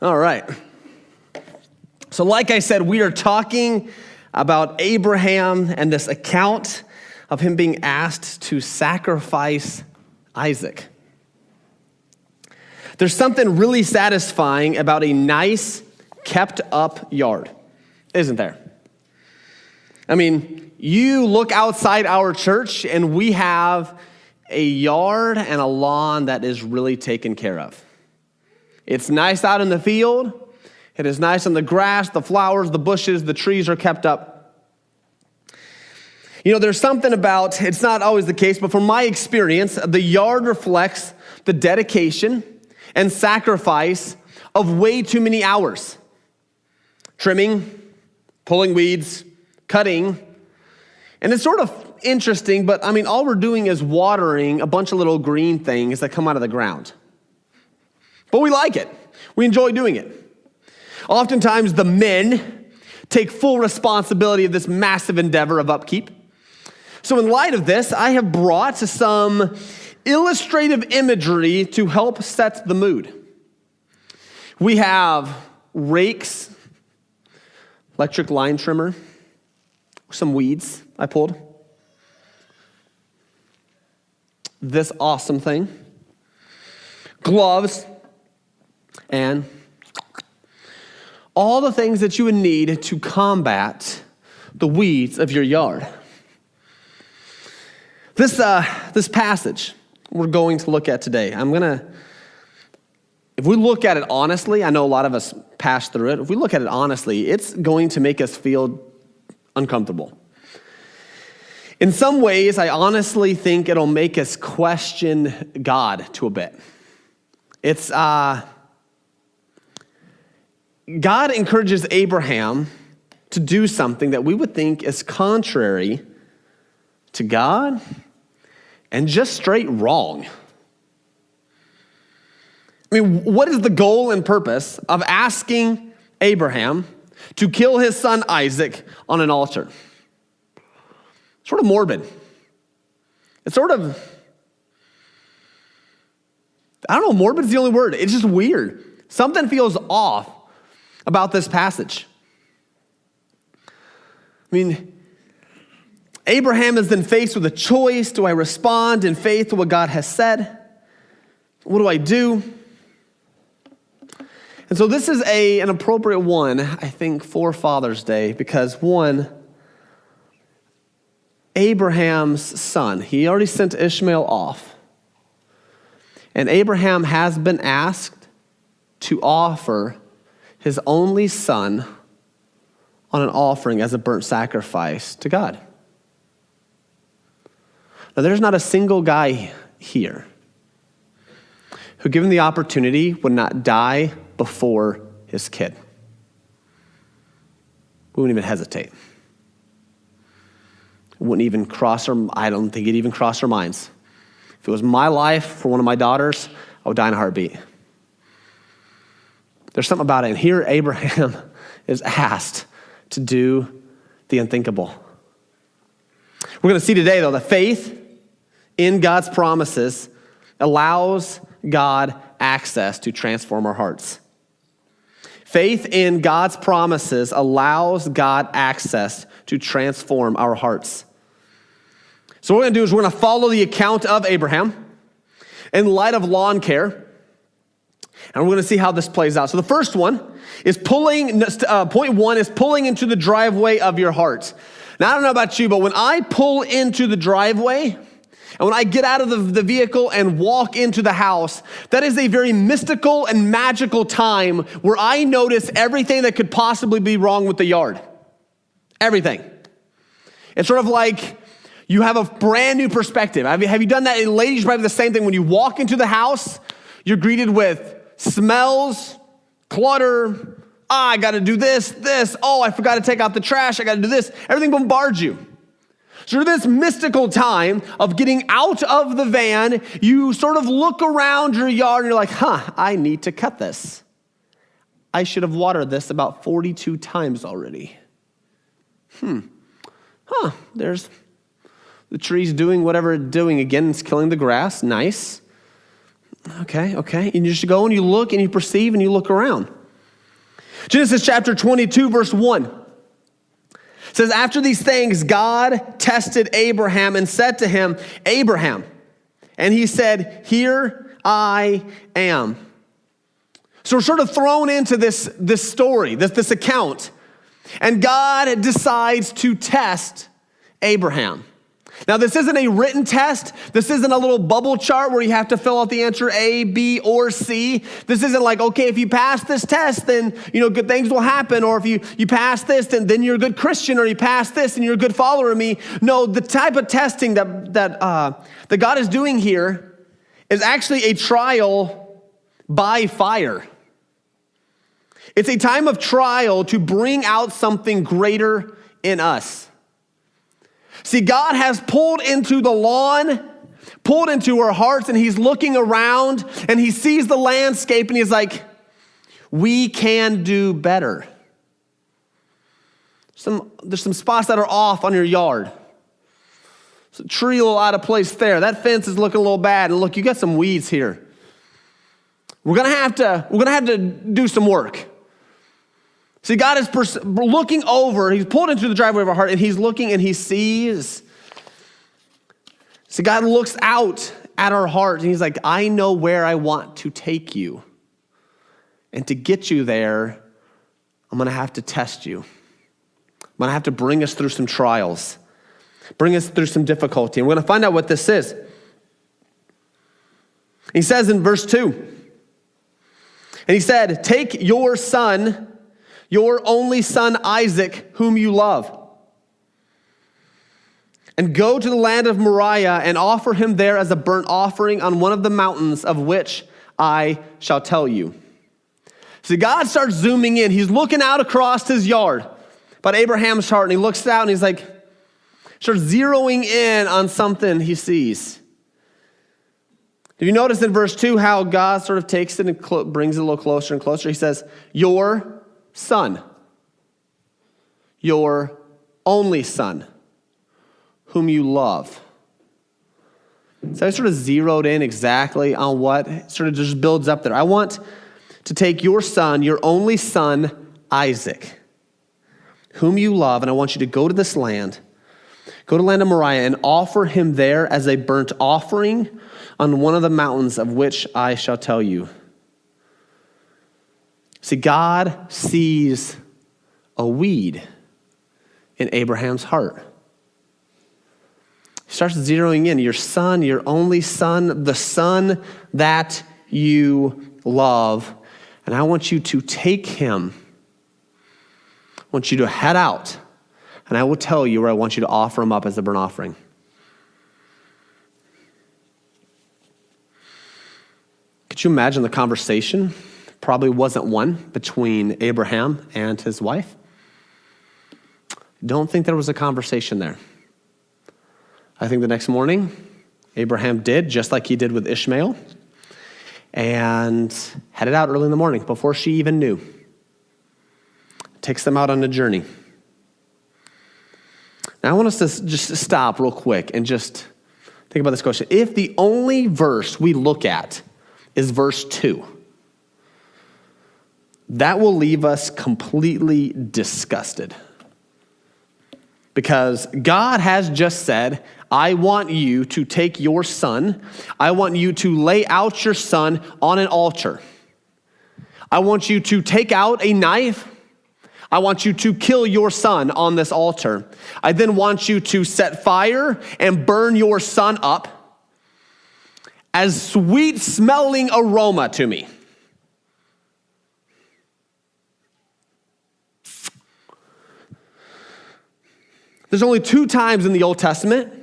All right. So like I said, we are talking about Abraham and this account of him being asked to sacrifice Isaac. There's something really satisfying about a nice, kept up yard, isn't there? I mean, you look outside our church and we have a yard and a lawn that is really taken care of. It's nice out in the field. It is nice on the grass, the flowers, the bushes, the trees are kept up. You know, there's something about, it's not always the case, but from my experience, the yard reflects the dedication and sacrifice of way too many hours. Trimming, pulling weeds, cutting. And it's sort of interesting, but I mean, all we're doing is watering a bunch of little green things that come out of the ground. But we like it. We enjoy doing it. Oftentimes, the men take full responsibility of this massive endeavor of upkeep. So in light of this, I have brought some illustrative imagery to help set the mood. We have rakes, electric line trimmer, some weeds I pulled, this awesome thing, gloves, and all the things that you would need to combat the weeds of your yard. This passage we're going to look at today, if we look at it honestly, I know a lot of us pass through it. If we look at it honestly, it's going to make us feel uncomfortable. In some ways, I honestly think it'll make us question God to a bit. It's, God encourages Abraham to do something that we would think is contrary to God and just straight wrong. I mean, what is the goal and purpose of asking Abraham to kill his son Isaac on an altar? Sort of morbid. It's sort of, I don't know, morbid is the only word. It's just weird. Something feels off about this passage. I mean, Abraham is then faced with a choice. Do I respond in faith to what God has said? What do I do? And so this is an appropriate one, I think, for Father's Day, because one, Abraham's son, he already sent Ishmael off. And Abraham has been asked to offer his only son on an offering as a burnt sacrifice to God. Now, there's not a single guy here who, given the opportunity, would not die before his kid. We wouldn't even hesitate. It wouldn't even I don't think it'd even cross our minds. If it was my life for one of my daughters, I would die in a heartbeat. There's something about it. And here Abraham is asked to do the unthinkable. We're going to see today, though, that faith in God's promises allows God access to transform our hearts. Faith in God's promises allows God access to transform our hearts. So what we're going to do is we're going to follow the account of Abraham in light of lawn care, and we're going to see how this plays out. So the first one is point one is pulling into the driveway of your heart. Now, I don't know about you, but when I pull into the driveway, and when I get out of the vehicle and walk into the house, that is a very mystical and magical time where I notice everything that could possibly be wrong with the yard. Everything. It's sort of like you have a brand new perspective. Have you done that? And ladies, probably the same thing. When you walk into the house, you're greeted with smells, clutter. I got to do this. Oh, I forgot to take out the trash. I got to do this. Everything bombards you. So this mystical time of getting out of the van, you sort of look around your yard and you're like, I need to cut this. I should have watered this about 42 times already. There's the tree's doing whatever it's doing again. It's killing the grass. Nice. Okay. And you just go and you look and you perceive and you look around. Genesis chapter 22, verse 1 says, after these things, God tested Abraham and said to him, Abraham. And he said, here I am. So we're sort of thrown into this story, this account. And God decides to test Abraham. Now, this isn't a written test. This isn't a little bubble chart where you have to fill out the answer A, B, or C. This isn't like, okay, if you pass this test, then, good things will happen. Or if you pass this, then you're a good Christian. Or you pass this and you're a good follower of me. No, the type of testing that God is doing here is actually a trial by fire. It's a time of trial to bring out something greater in us. See, God has pulled into the lawn, pulled into our hearts, and he's looking around, and he sees the landscape, and he's like, we can do better. There's some spots that are off on your yard. There's a tree a little out of place there. That fence is looking a little bad, and look, you got some weeds here. We're gonna have to do some work. See, God is looking over. He's pulled into the driveway of our heart, and he's looking and he sees. See, God looks out at our heart, and he's like, I know where I want to take you. And to get you there, I'm going to have to test you. I'm going to have to bring us through some trials, bring us through some difficulty. And we're going to find out what this is. He says in verse 2, and he said, take your son, your only son Isaac, whom you love, and go to the land of Moriah and offer him there as a burnt offering on one of the mountains of which I shall tell you. See, God starts zooming in. He's looking out across his yard, about Abraham's heart, and he looks out and he's like, starts zeroing in on something he sees. Have you noticed in verse 2 how God sort of takes it and brings it a little closer and closer? He says, your son, your only son, whom you love. So I sort of zeroed in exactly on what sort of just builds up there. I want to take your son, your only son, Isaac, whom you love, and I want you to go to this land, go to the land of Moriah, and offer him there as a burnt offering on one of the mountains of which I shall tell you. See, God sees a weed in Abraham's heart. He starts zeroing in, your son, your only son, the son that you love. And I want you to take him. I want you to head out, and I will tell you where I want you to offer him up as a burnt offering. Could you imagine the conversation? Probably wasn't one between Abraham and his wife. Don't think there was a conversation there. I think the next morning, Abraham did just like he did with Ishmael and headed out early in the morning before she even knew. Takes them out on a journey. Now I want us to just stop real quick and just think about this question. If the only verse we look at is verse 2, that will leave us completely disgusted. Because God has just said, I want you to take your son. I want you to lay out your son on an altar. I want you to take out a knife. I want you to kill your son on this altar. I then want you to set fire and burn your son up as sweet smelling aroma to me. There's only 2 times in the Old Testament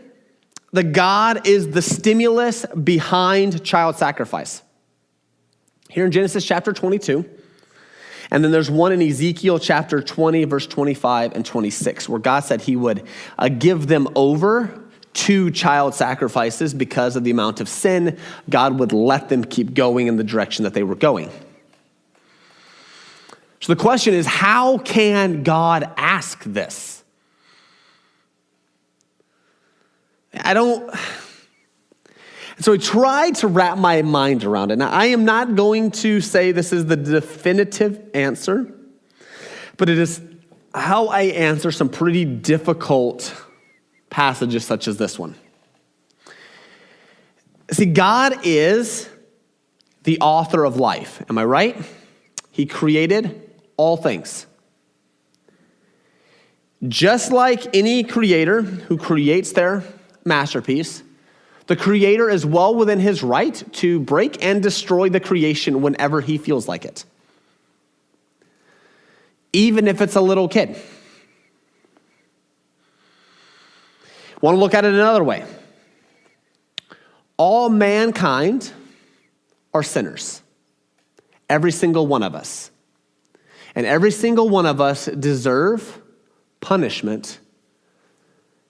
that God is the stimulus behind child sacrifice. Here in Genesis chapter 22, and then there's one in Ezekiel chapter 20, verse 25 and 26, where God said he would give them over to child sacrifices because of the amount of sin. God would let them keep going in the direction that they were going. So the question is, how can God ask this? And so I tried to wrap my mind around it. Now, I am not going to say this is the definitive answer, but it is how I answer some pretty difficult passages such as this one. See, God is the author of life. Am I right? He created all things. Just like any creator who creates their masterpiece, the creator is well within his right to break and destroy the creation whenever he feels like it. Even if it's a little kid. Want to look at it another way. All mankind are sinners. Every single one of us. And every single one of us deserve punishment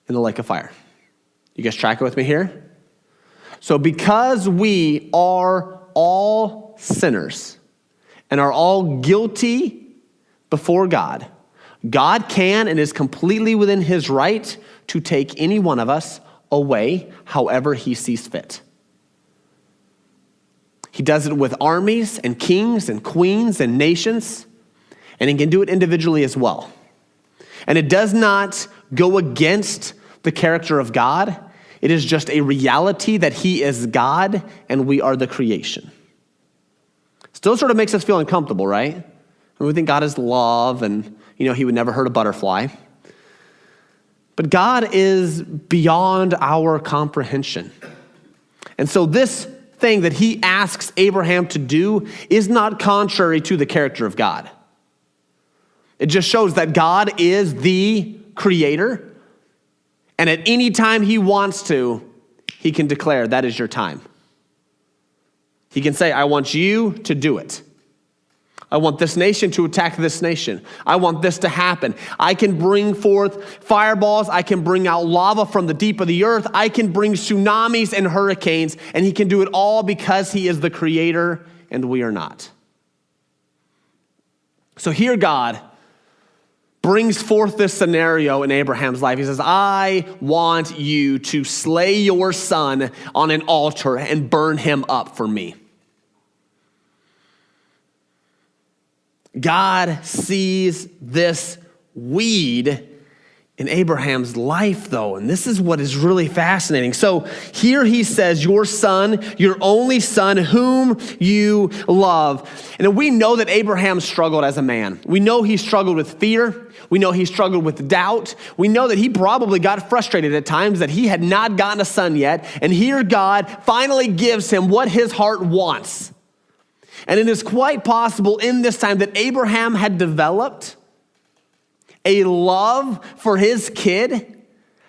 in the lake of fire. You guys tracking with me here? So because we are all sinners and are all guilty before God, God can and is completely within his right to take any one of us away however he sees fit. He does it with armies and kings and queens and nations, and he can do it individually as well. And it does not go against the character of God. It is just a reality that he is God and we are the creation. Still sort of makes us feel uncomfortable, right? And we think God is love and, he would never hurt a butterfly. But God is beyond our comprehension. And so this thing that he asks Abraham to do is not contrary to the character of God. It just shows that God is the creator, and at any time he wants to, he can declare that is your time. He can say, I want you to do it. I want this nation to attack this nation. I want this to happen. I can bring forth fireballs. I can bring out lava from the deep of the earth. I can bring tsunamis and hurricanes, and he can do it all because he is the creator and we are not. So here God brings forth this scenario in Abraham's life. He says, I want you to slay your son on an altar and burn him up for me. God sees this weed in Abraham's life, though, and this is what is really fascinating. So here he says, your son, your only son, whom you love. And we know that Abraham struggled as a man. We know he struggled with fear. We know he struggled with doubt. We know that he probably got frustrated at times that he had not gotten a son yet. And here God finally gives him what his heart wants. And it is quite possible in this time that Abraham had developed a love for his kid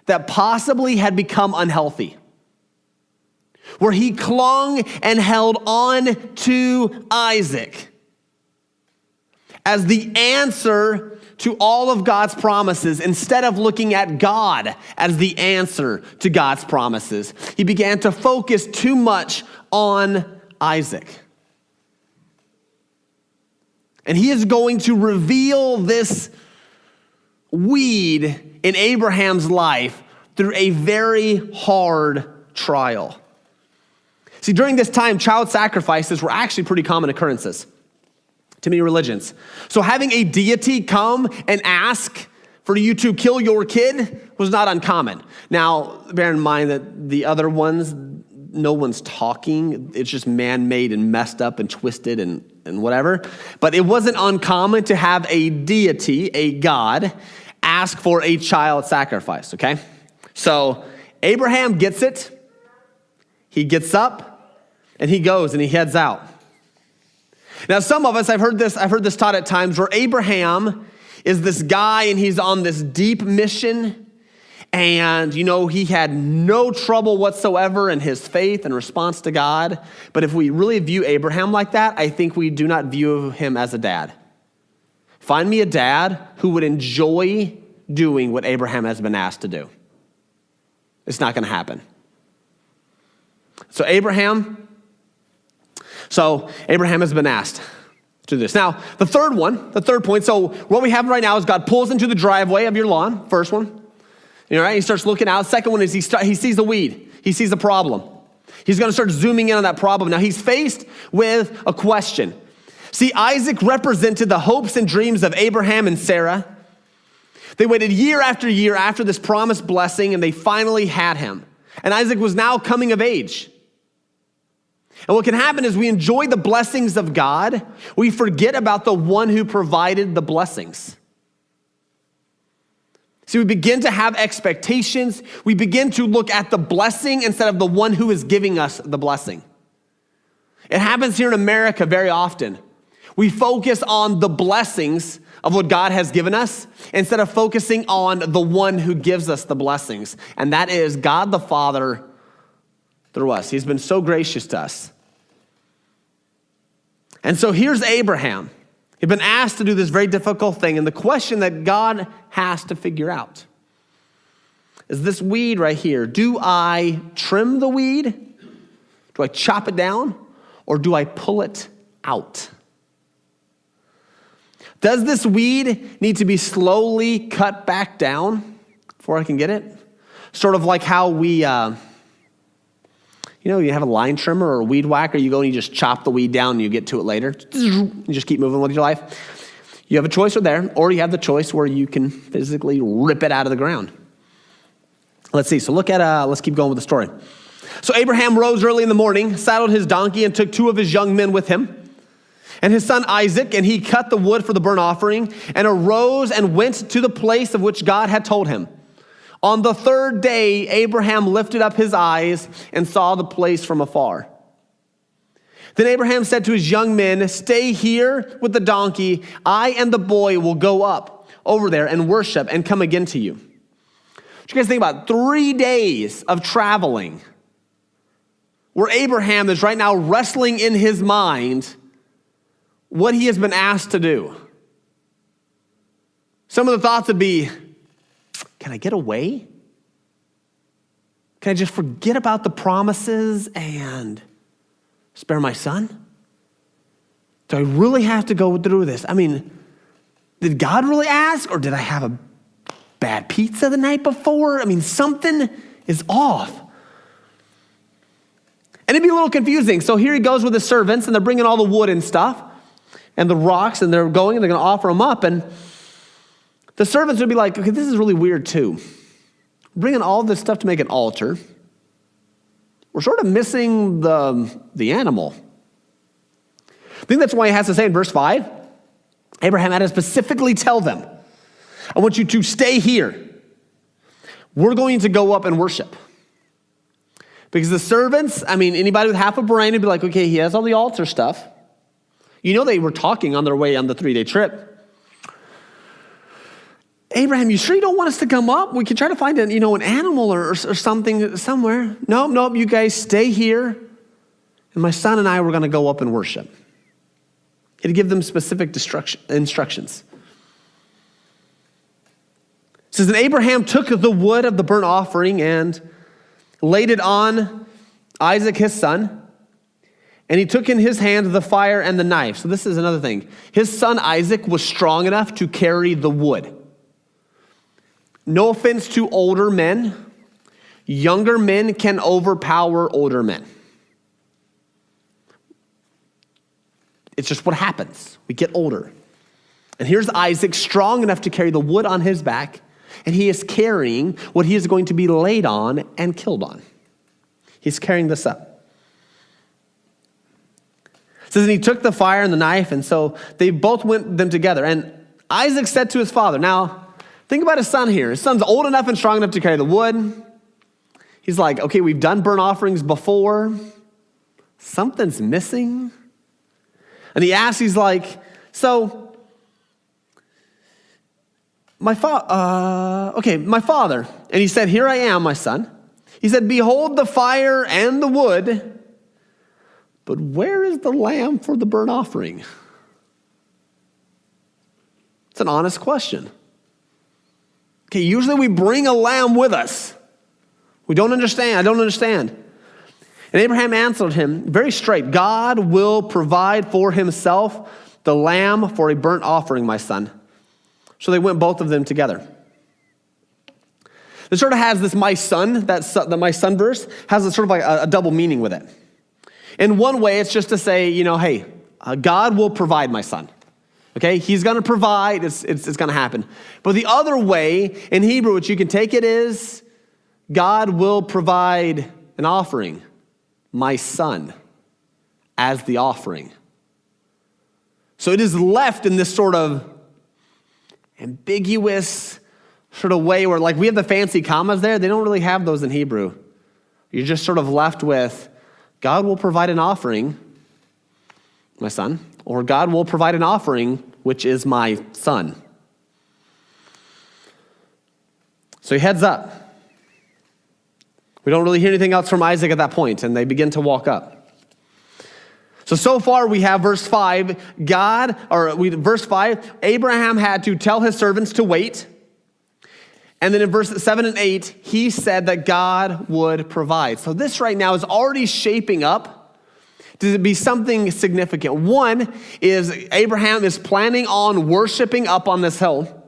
that possibly had become unhealthy, where he clung and held on to Isaac as the answer to all of God's promises. Instead of looking at God as the answer to God's promises, he began to focus too much on Isaac. And he is going to reveal this weed in Abraham's life through a very hard trial. See, during this time, child sacrifices were actually pretty common occurrences to many religions. So having a deity come and ask for you to kill your kid was not uncommon. Now, bear in mind that the other ones, no one's talking. It's just man-made and messed up and twisted and whatever. But it wasn't uncommon to have a deity, a god, ask for a child sacrifice, okay? So Abraham gets it. He gets up and he goes and he heads out. Now, some of us, I've heard this taught at times where Abraham is this guy and he's on this deep mission. And, he had no trouble whatsoever in his faith and response to God. But if we really view Abraham like that, I think we do not view him as a dad. Find me a dad who would enjoy doing what Abraham has been asked to do. It's not going to happen. So Abraham has been asked to do this. Now, the third point, so what we have right now is God pulls into the driveway of your lawn, first one. He starts looking out. Second one is he sees the weed. He sees the problem. He's going to start zooming in on that problem. Now he's faced with a question. See, Isaac represented the hopes and dreams of Abraham and Sarah. They waited year after year after this promised blessing, and they finally had him. And Isaac was now coming of age. And what can happen is we enjoy the blessings of God. We forget about the one who provided the blessings. See, we begin to have expectations. We begin to look at the blessing instead of the one who is giving us the blessing. It happens here in America very often. We focus on the blessings of what God has given us instead of focusing on the one who gives us the blessings. And that is God the Father through us. He's been so gracious to us. And so here's Abraham. He'd been asked to do this very difficult thing. And the question that God has to figure out is this weed right here. Do I trim the weed? Do I chop it down? Or do I pull it out? Does this weed need to be slowly cut back down before I can get it? Sort of like how we, you have a line trimmer or a weed whacker. You go and you just chop the weed down and you get to it later. You just keep moving with your life. You have a choice there, or you have the choice where you can physically rip it out of the ground. Let's see. So let's keep going with the story. So Abraham rose early in the morning, saddled his donkey, and took 2 of his young men with him, and his son Isaac, and he cut the wood for the burnt offering, and arose and went to the place of which God had told him. On the 3rd day, Abraham lifted up his eyes and saw the place from afar. Then Abraham said to his young men, "Stay here with the donkey. I and the boy will go up over there and worship and come again to you." What you guys think about 3 days of traveling where Abraham is right now wrestling in his mind what he has been asked to do? Some of the thoughts would be, can I get away? Can I just forget about the promises and spare my son? Do I really have to go through this? I mean, did God really ask, or did I have a bad pizza the night before? I mean, something is off. And it'd be a little confusing. So here he goes with his servants, and they're bringing all the wood and stuff and the rocks, and they're going and they're going to offer them up. And the servants would be like, okay, this is really weird too. Bringing all this stuff to make an altar. We're sort of missing the animal. I think that's why he has to say in verse 5, Abraham had to specifically tell them, I want you to stay here. We're going to go up and worship. Because the servants, anybody with half a brain would be like, okay, he has all the altar stuff. They were talking on their way on the 3-day trip. Abraham, you sure you don't want us to come up? We can try to find an animal or something somewhere. Nope, you guys stay here. And my son and I were going to go up and worship. He had to give them specific instructions. It says, and Abraham took the wood of the burnt offering and laid it on Isaac his son. And he took in his hand the fire and the knife. So this is another thing. His son Isaac was strong enough to carry the wood. No offense to older men. Younger men can overpower older men. It's just what happens. We get older. And here's Isaac, strong enough to carry the wood on his back, and he is carrying what he is going to be laid on and killed on. He's carrying this up. It says, and he took the fire and the knife, and so they both went them together. And Isaac said to his father, now, think about his son here. His son's old enough and strong enough to carry the wood. He's like, okay, we've done burnt offerings before. Something's missing. And he asks, he's like, so, my father. And he said, here I am, my son. He said, behold the fire and the wood, but where is the lamb for the burnt offering? It's an honest question. Okay, usually we bring a lamb with us. We don't understand. I don't understand. And Abraham answered him very straight. God will provide for himself the lamb for a burnt offering, my son. So they went both of them together. It sort of has this my son, that my son verse, has a sort of like a double meaning with it. In one way, it's just to say, hey, God will provide my son. Okay, he's going to provide, it's going to happen. But the other way, in Hebrew, which you can take it is, God will provide an offering, my son, as the offering. So it is left in this sort of ambiguous sort of way where, like, we have the fancy commas there. They don't really have those in Hebrew. You're just sort of left with, God will provide an offering, my son, or God will provide an offering, which is my son. So he heads up. We don't really hear anything else from Isaac at that point, and they begin to walk up. So far we have verse 5, verse 5, Abraham had to tell his servants to wait. And then in verse 7 and 8, he said that God would provide. So this right now is already shaping up to be something significant. One is Abraham is planning on worshiping up on this hill.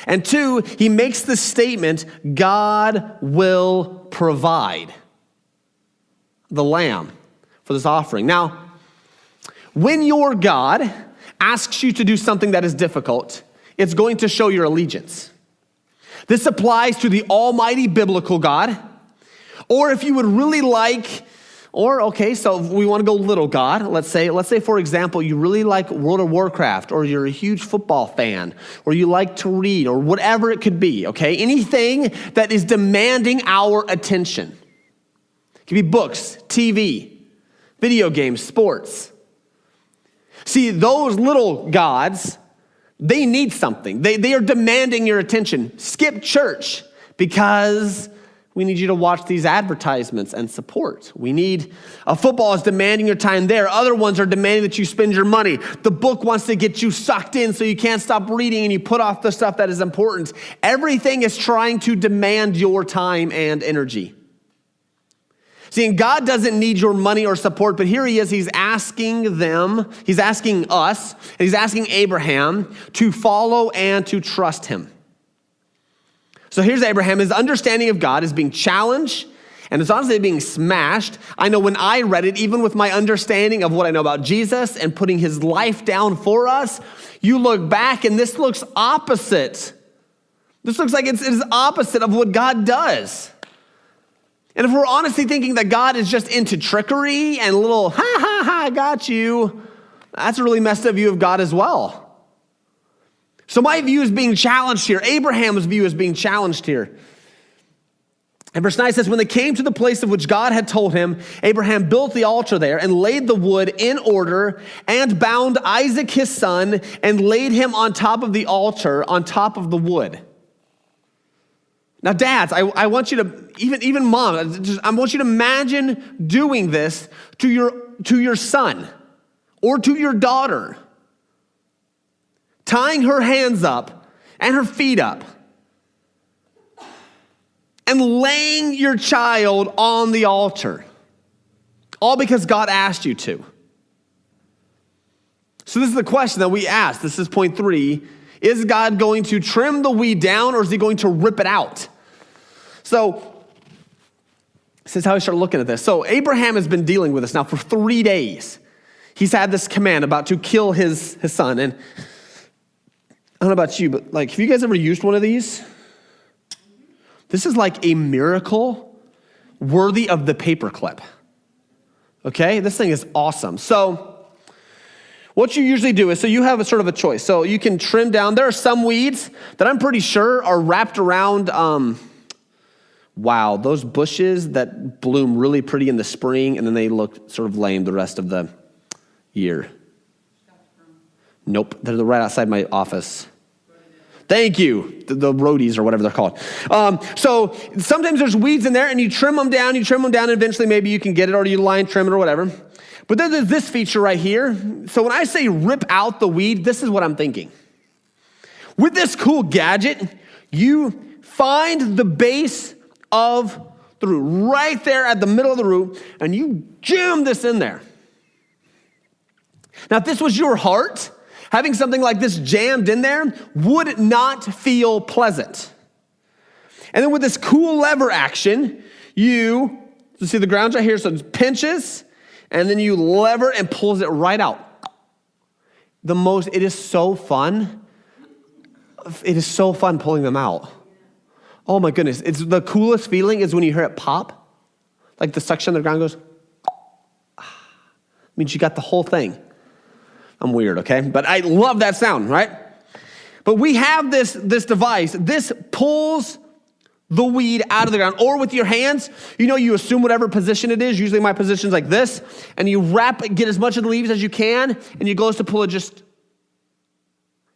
And two, he makes the statement, God will provide the lamb for this offering. Now, when your God asks you to do something that is difficult, it's going to show your allegiance. This applies to the almighty biblical God, or if you would really like, so if we want to go little God, let's say, for example, you really like World of Warcraft, or you're a huge football fan, or you like to read, or whatever it could be, okay? Anything that is demanding our attention. It could be books, TV, video games, sports. See, those little gods, they need something. They are demanding your attention. Skip church because we need you to watch these advertisements and support. Football is demanding your time there. Other ones are demanding that you spend your money. The book wants to get you sucked in so you can't stop reading and you put off the stuff that is important. Everything is trying to demand your time and energy. See, and God doesn't need your money or support, but here he is, he's asking us, and he's asking Abraham to follow and to trust him. So here's Abraham, his understanding of God is being challenged, and it's honestly being smashed. I know when I read it, even with my understanding of what I know about Jesus and putting his life down for us, you look back and this looks opposite. This looks like it's opposite of what God does. And if we're honestly thinking that God is just into trickery and a little, I got you, that's a really messed up view of God as well. So my view is being challenged here. Abraham's view is being challenged here. And verse 9 says, when they came to the place of which God had told him, Abraham built the altar there and laid the wood in order and bound Isaac his son and laid him on top of the altar, on top of the wood. Now, dads, I want you to, even mom, I want you to imagine doing this to your son or to your daughter. Tying her hands up and her feet up and laying your child on the altar. All because God asked you to. So this is the question that we ask. This is point 3. Is God going to trim the weed down or is he going to rip it out? So this is how I start looking at this. So Abraham has been dealing with this now for 3 days. He's had this command about to kill his son. And I don't know about you, but like, have you guys ever used one of these? This is like a miracle worthy of the paperclip. Okay, this thing is awesome. So what you usually do is, so you have a sort of a choice. So you can trim down. There are some weeds that I'm pretty sure are wrapped around, those bushes that bloom really pretty in the spring and then they look sort of lame the rest of the year. Nope, they're right outside my office. Thank you, the roadies or whatever they're called. So sometimes there's weeds in there and you trim them down, and eventually maybe you can get it or you line trim it or whatever. But then there's this feature right here. So when I say rip out the weed, this is what I'm thinking. With this cool gadget, you find the base of the root, right there at the middle of the root, and you jam this in there. Now, if this was your heart, having something like this jammed in there would not feel pleasant. And then with this cool lever action, you see the ground's right here, so it pinches, and then you lever and pulls it right out. It is so fun. It is so fun pulling them out. Oh my goodness. It's the coolest feeling is when you hear it pop. Like the suction of the ground goes. Means you got the whole thing. I'm weird, okay? But I love that sound, right? But we have this device. This pulls the weed out of the ground. Or with your hands, you assume whatever position it is. Usually my position's like this. And you get as much of the leaves as you can. And you go to pull it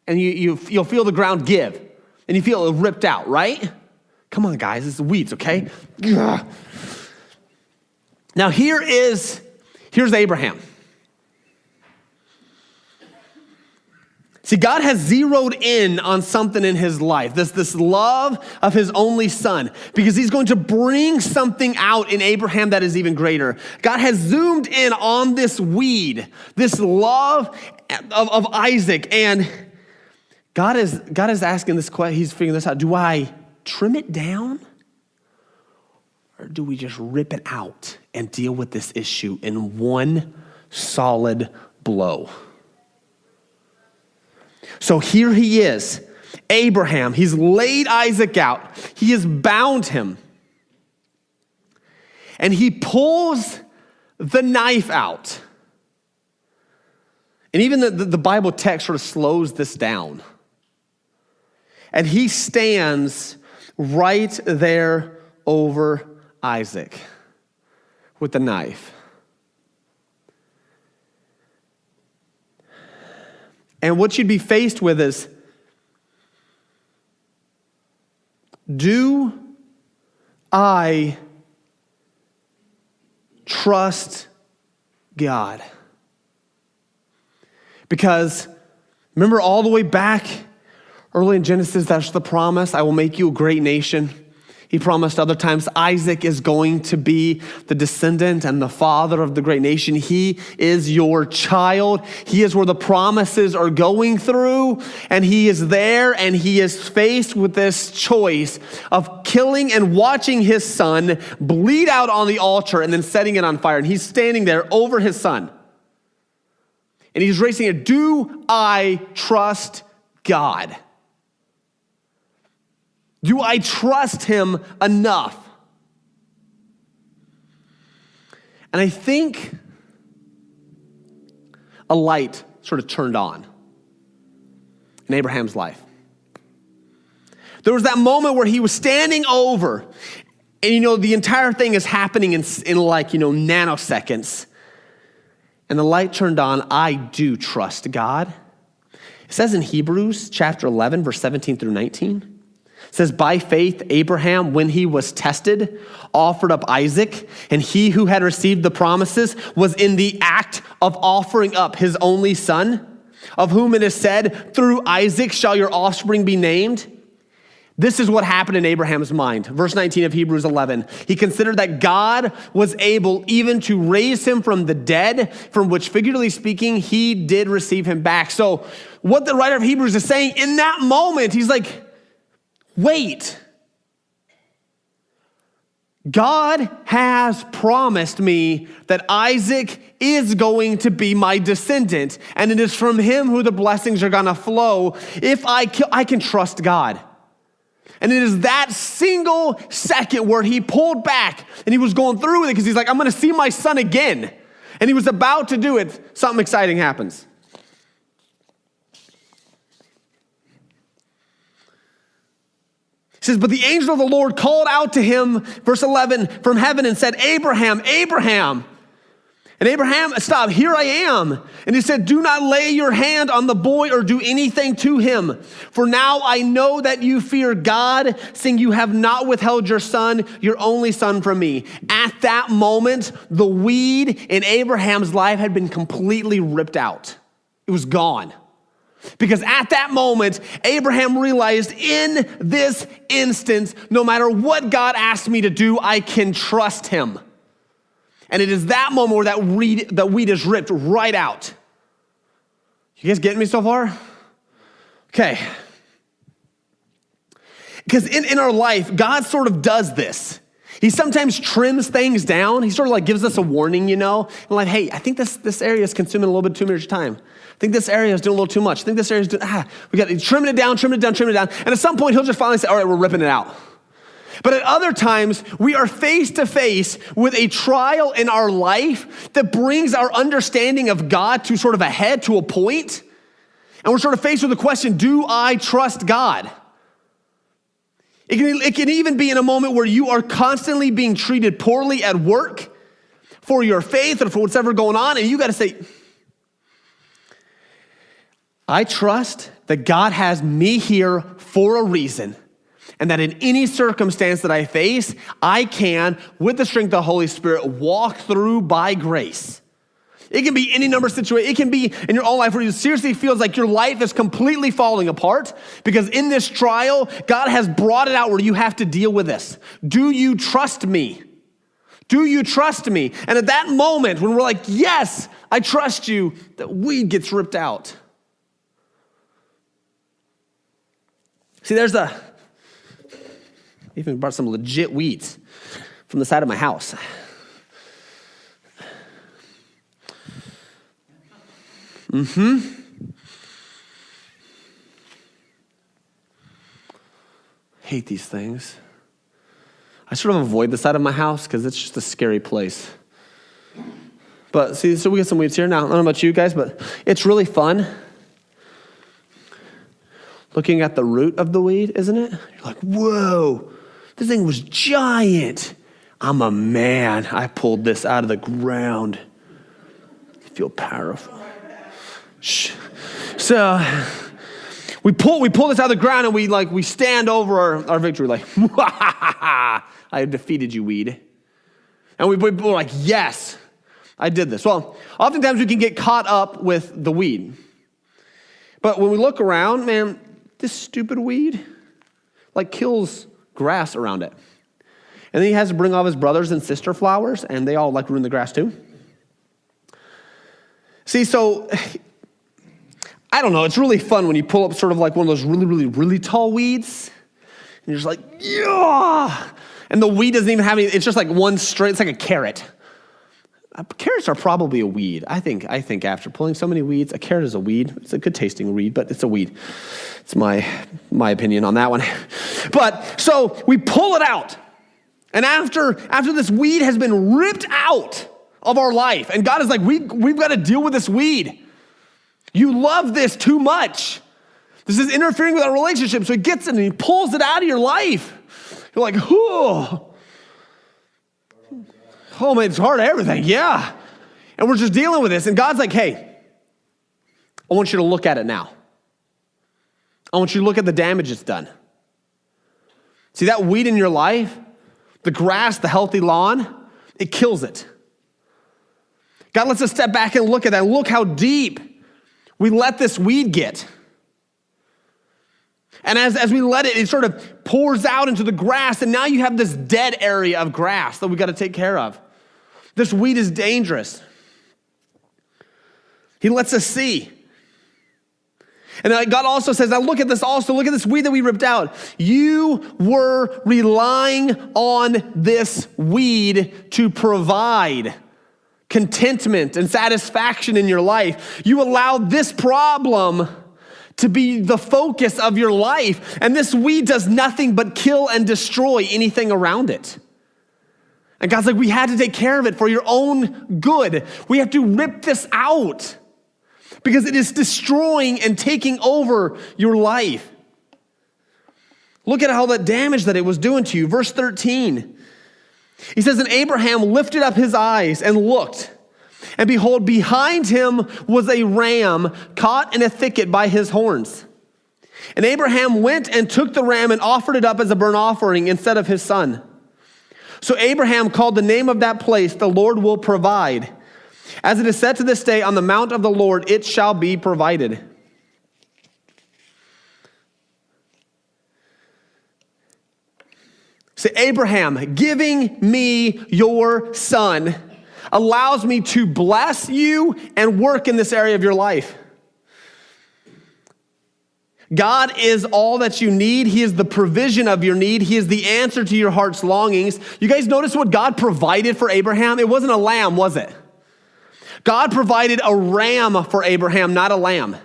and you'll feel the ground give. And you feel it ripped out, right? Come on, guys. It's the weeds, okay? Now here's Abraham. See, God has zeroed in on something in his life, this love of his only son, because he's going to bring something out in Abraham that is even greater. God has zoomed in on this weed, this love of Isaac, and God is asking this question, he's figuring this out. Do I trim it down? Or do we just rip it out and deal with this issue in one solid blow? So here he is, Abraham. He's laid Isaac out. He has bound him. And he pulls the knife out. And even the Bible text sort of slows this down. And he stands right there over Isaac with the knife. And what you'd be faced with is, do I trust God? Because remember all the way back early in Genesis, that's the promise. I will make you a great nation. He promised other times Isaac is going to be the descendant and the father of the great nation. He is your child. He is where the promises are going through, and he is there, and he is faced with this choice of killing and watching his son bleed out on the altar and then setting it on fire. And he's standing there over his son. And he's racing it. Do I trust God? Do I trust him enough? And I think a light sort of turned on in Abraham's life. There was that moment where he was standing over, and the entire thing is happening in nanoseconds. And the light turned on. I do trust God. It says in Hebrews chapter 11, verse 17 through 19, it says, by faith, Abraham, when he was tested, offered up Isaac, and he who had received the promises was in the act of offering up his only son, of whom it is said, through Isaac shall your offspring be named. This is what happened in Abraham's mind. Verse 19 of Hebrews 11. He considered that God was able even to raise him from the dead, from which, figuratively speaking, he did receive him back. So what the writer of Hebrews is saying, in that moment, he's like, wait, God has promised me that Isaac is going to be my descendant, and it is from him who the blessings are going to flow. If I can trust God. And it is that single second where he pulled back and he was going through with it because he's like, I'm going to see my son again. And he was about to do it. Something exciting happens. It says, but the angel of the Lord called out to him, verse 11, from heaven and said, Abraham, Abraham. And Abraham, stop, here I am. And he said, do not lay your hand on the boy or do anything to him. For now I know that you fear God, seeing you have not withheld your son, your only son, from me. At that moment, the weed in Abraham's life had been completely ripped out. It was gone. Because at that moment, Abraham realized in this instance, no matter what God asked me to do, I can trust him. And it is that moment where that weed is ripped right out. You guys getting me so far? Okay. Because in our life, God sort of does this. He sometimes trims things down. He sort of like gives us a warning, and like, hey, I think this area is consuming a little bit too much time. I think this area is doing a little too much. I think this area is doing, we got to trim it down. And at some point, he'll just finally say, all right, we're ripping it out. But at other times, we are face to face with a trial in our life that brings our understanding of God to sort of a head, to a point. And we're sort of faced with the question, do I trust God? It can even be in a moment where you are constantly being treated poorly at work for your faith or for whatever going on, and you got to say, I trust that God has me here for a reason, and that in any circumstance that I face, I can, with the strength of the Holy Spirit, walk through by grace. It can be any number of situations. It can be in your own life where it seriously feels like your life is completely falling apart because in this trial, God has brought it out where you have to deal with this. Do you trust me? Do you trust me? And at that moment when we're like, yes, I trust you, that weed gets ripped out. See, even brought some legit weeds from the side of my house. Hate these things. I sort of avoid the side of my house because it's just a scary place. But see, so we get some weeds here now. I don't know about you guys, but it's really fun looking at the root of the weed, isn't it? You're like, whoa, this thing was giant. I'm a man. I pulled this out of the ground. I feel powerful. So we pull this out of the ground and we stand over our victory like, I have defeated you, weed. And we're like, yes, I did this. Well, oftentimes we can get caught up with the weed. But when we look around, man, this stupid weed kills grass around it. And then he has to bring all his brothers and sister flowers and they all ruin the grass too. See, so I don't know, it's really fun when you pull up sort of one of those really, really, really tall weeds, and you're just like, yeah! And the weed doesn't even have any, it's just one straight, it's like a carrot. Carrots are probably a weed. I think after pulling so many weeds, a carrot is a weed. It's a good tasting weed, but it's a weed. It's my opinion on that one. But, so we pull it out, and after this weed has been ripped out of our life, and God is like, we've got to deal with this weed. You love this too much. This is interfering with our relationship. So he gets it and he pulls it out of your life. You're like, oh man, it's hard everything. Yeah. And we're just dealing with this. And God's like, hey, I want you to look at it now. I want you to look at the damage it's done. See that weed in your life, the grass, the healthy lawn, it kills it. God lets us step back and look at that. Look how deep we let this weed get. And as we let it sort of pours out into the grass, and now you have this dead area of grass that we got to take care of. This weed is dangerous. He lets us see. And God also says, now look at this weed that we ripped out. You were relying on this weed to provide contentment and satisfaction in your life. You allowed this problem to be the focus of your life. And this weed does nothing but kill and destroy anything around it. And God's like, we had to take care of it for your own good. We have to rip this out because it is destroying and taking over your life. Look at how that damage that it was doing to you. Verse 13. He says, and Abraham lifted up his eyes and looked, and behold, behind him was a ram caught in a thicket by his horns. And Abraham went and took the ram and offered it up as a burnt offering instead of his son. So Abraham called the name of that place, the Lord will provide. As it is said to this day, on the mount of the Lord it shall be provided. Say, Abraham, giving me your son allows me to bless you and work in this area of your life. God is all that you need. He is the provision of your need. He is the answer to your heart's longings. You guys notice what God provided for Abraham? It wasn't a lamb, was it? God provided a ram for Abraham, not a lamb.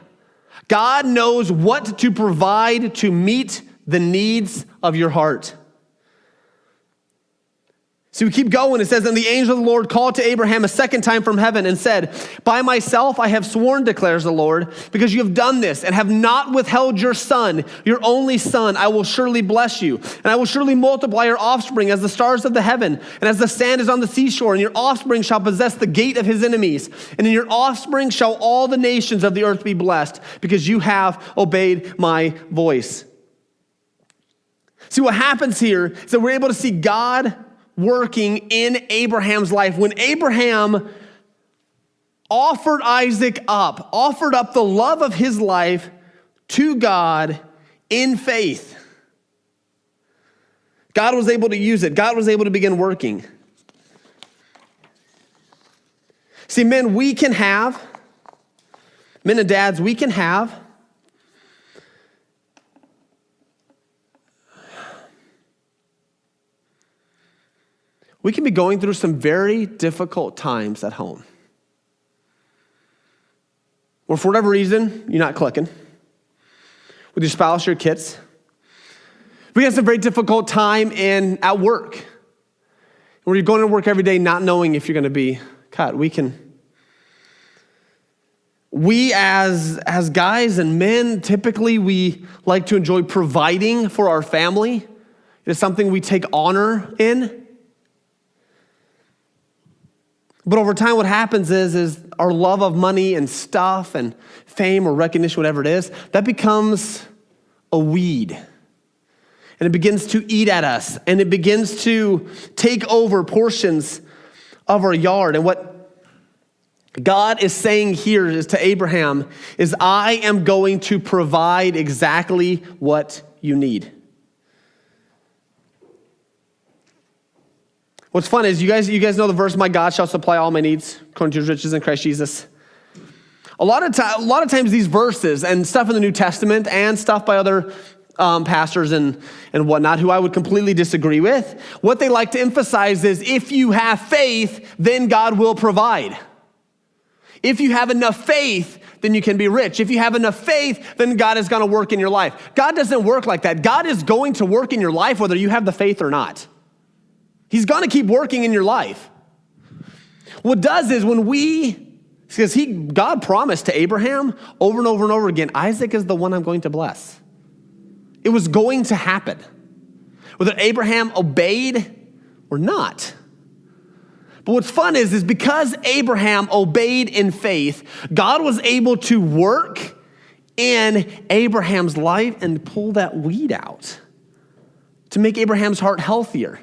God knows what to provide to meet the needs of your heart. So we keep going. It says, and the angel of the Lord called to Abraham a second time from heaven and said, by myself I have sworn, declares the Lord, because you have done this and have not withheld your son, your only son, I will surely bless you. And I will surely multiply your offspring as the stars of the heaven and as the sand is on the seashore. And your offspring shall possess the gate of his enemies. And in your offspring shall all the nations of the earth be blessed, because you have obeyed my voice. See, what happens here is that we're able to see God working in Abraham's life. When Abraham offered Isaac up, offered up the love of his life to God in faith, God was able to use it. God was able to begin working. See, men and dads, we can have we can be going through some very difficult times at home. Or for whatever reason, you're not clicking with your spouse or your kids. We have some very difficult time at work, where you're going to work every day not knowing if you're going to be cut. We as guys and men, typically we like to enjoy providing for our family. It is something we take honor in. But over time, what happens is our love of money and stuff and fame or recognition, whatever it is, that becomes a weed. And it begins to eat at us. And it begins to take over portions of our yard. And what God is saying here is to Abraham is, I am going to provide exactly what you need. What's fun is you guys know the verse, my God shall supply all my needs according to his riches in Christ Jesus. A lot of times these verses and stuff in the New Testament and stuff by other pastors and whatnot, who I would completely disagree with, what they like to emphasize is, if you have faith, then God will provide. If you have enough faith, then you can be rich. If you have enough faith, then God is going to work in your life. God doesn't work like that. God is going to work in your life whether you have the faith or not. He's going to keep working in your life. What it does is because God promised to Abraham over and over and over again, Isaac is the one I'm going to bless. It was going to happen, whether Abraham obeyed or not. But what's fun is because Abraham obeyed in faith, God was able to work in Abraham's life and pull that weed out to make Abraham's heart healthier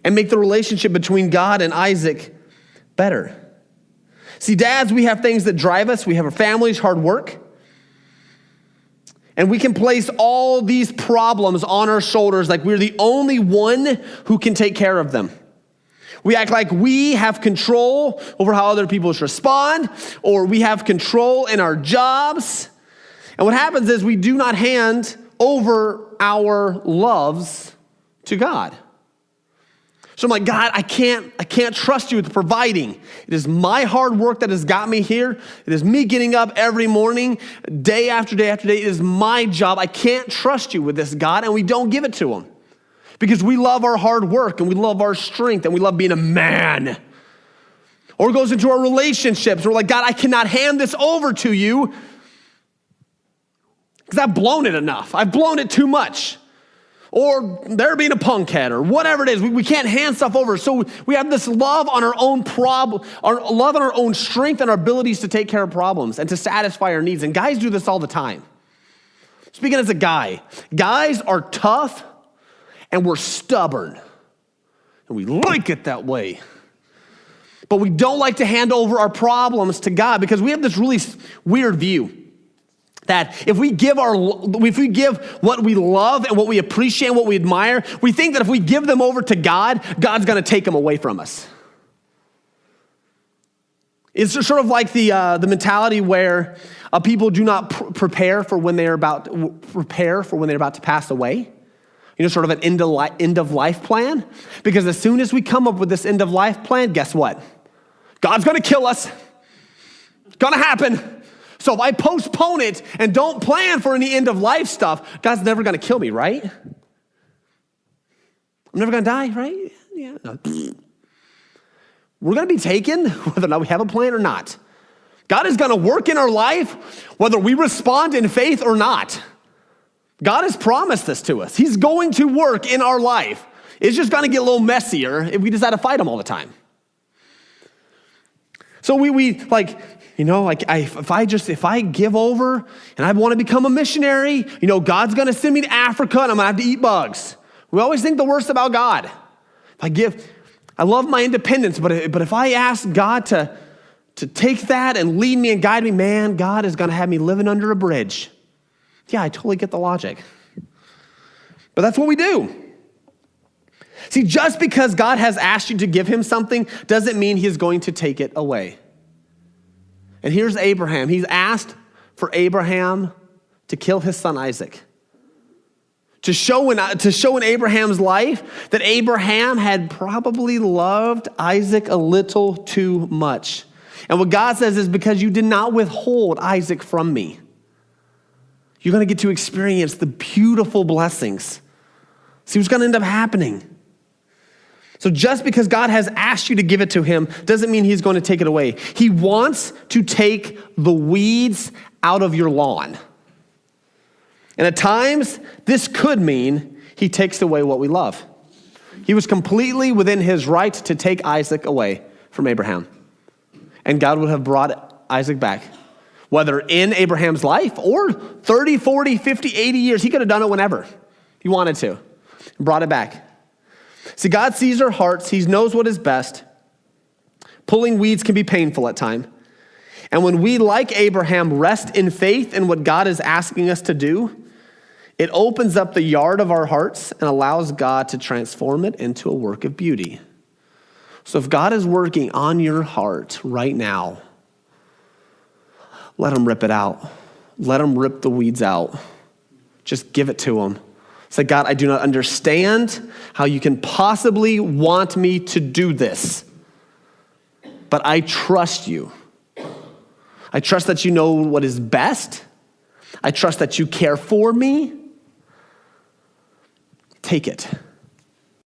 and make the relationship between God and Isaac better. See, dads, we have things that drive us. We have our families, hard work. And we can place all these problems on our shoulders like we're the only one who can take care of them. We act like we have control over how other people should respond, or we have control in our jobs. And what happens is we do not hand over our loves to God. So I'm like, God, I can't trust you with providing. It is my hard work that has got me here. It is me getting up every morning, day after day after day. It is my job. I can't trust you with this, God, and we don't give it to him because we love our hard work and we love our strength and we love being a man. Or it goes into our relationships. We're like, God, I cannot hand this over to you because I've blown it enough. I've blown it too much. Or they're being a punkhead, or whatever it is. We can't hand stuff over. So we have this love on our own problem, our love on our own strength and our abilities to take care of problems and to satisfy our needs. And guys do this all the time. Speaking as a guy, guys are tough and we're stubborn. And we like it that way. But we don't like to hand over our problems to God because we have this really weird view that if we give what we love and what we appreciate and what we admire, we think that if we give them over to God, God's going to take them away from us. It's sort of like the mentality where people do not prepare for when they're about to pass away. Sort of an end of life plan. Because as soon as we come up with this end of life plan, guess what? God's going to kill us. It's going to happen. So if I postpone it and don't plan for any end of life stuff, God's never going to kill me, right? I'm never going to die, right? Yeah. No. We're going to be taken whether or not we have a plan or not. God is going to work in our life whether we respond in faith or not. God has promised this to us. He's going to work in our life. It's just going to get a little messier if we decide to fight him all the time. So if I give over and I want to become a missionary, God's going to send me to Africa and I'm going to have to eat bugs. We always think the worst about God. I love my independence, but if I ask God to take that and lead me and guide me, man, God is going to have me living under a bridge. Yeah, I totally get the logic. But that's what we do. See, just because God has asked you to give him something doesn't mean he is going to take it away. And here's Abraham. He's asked for Abraham to kill his son Isaac. To show in Abraham's life that Abraham had probably loved Isaac a little too much. And what God says is, because you did not withhold Isaac from me, you're going to get to experience the beautiful blessings. See what's going to end up happening. So just because God has asked you to give it to him doesn't mean he's going to take it away. He wants to take the weeds out of your lawn. And at times, this could mean he takes away what we love. He was completely within his right to take Isaac away from Abraham. And God would have brought Isaac back. Whether in Abraham's life or 30, 40, 50, 80 years, he could have done it whenever he wanted to and brought it back. See, God sees our hearts. He knows what is best. Pulling weeds can be painful at times. And when we, like Abraham, rest in faith in what God is asking us to do, it opens up the yard of our hearts and allows God to transform it into a work of beauty. So if God is working on your heart right now, let him rip it out. Let him rip the weeds out. Just give it to him. Say, God, I do not understand how you can possibly want me to do this, but I trust you. I trust that you know what is best. I trust that you care for me. Take it.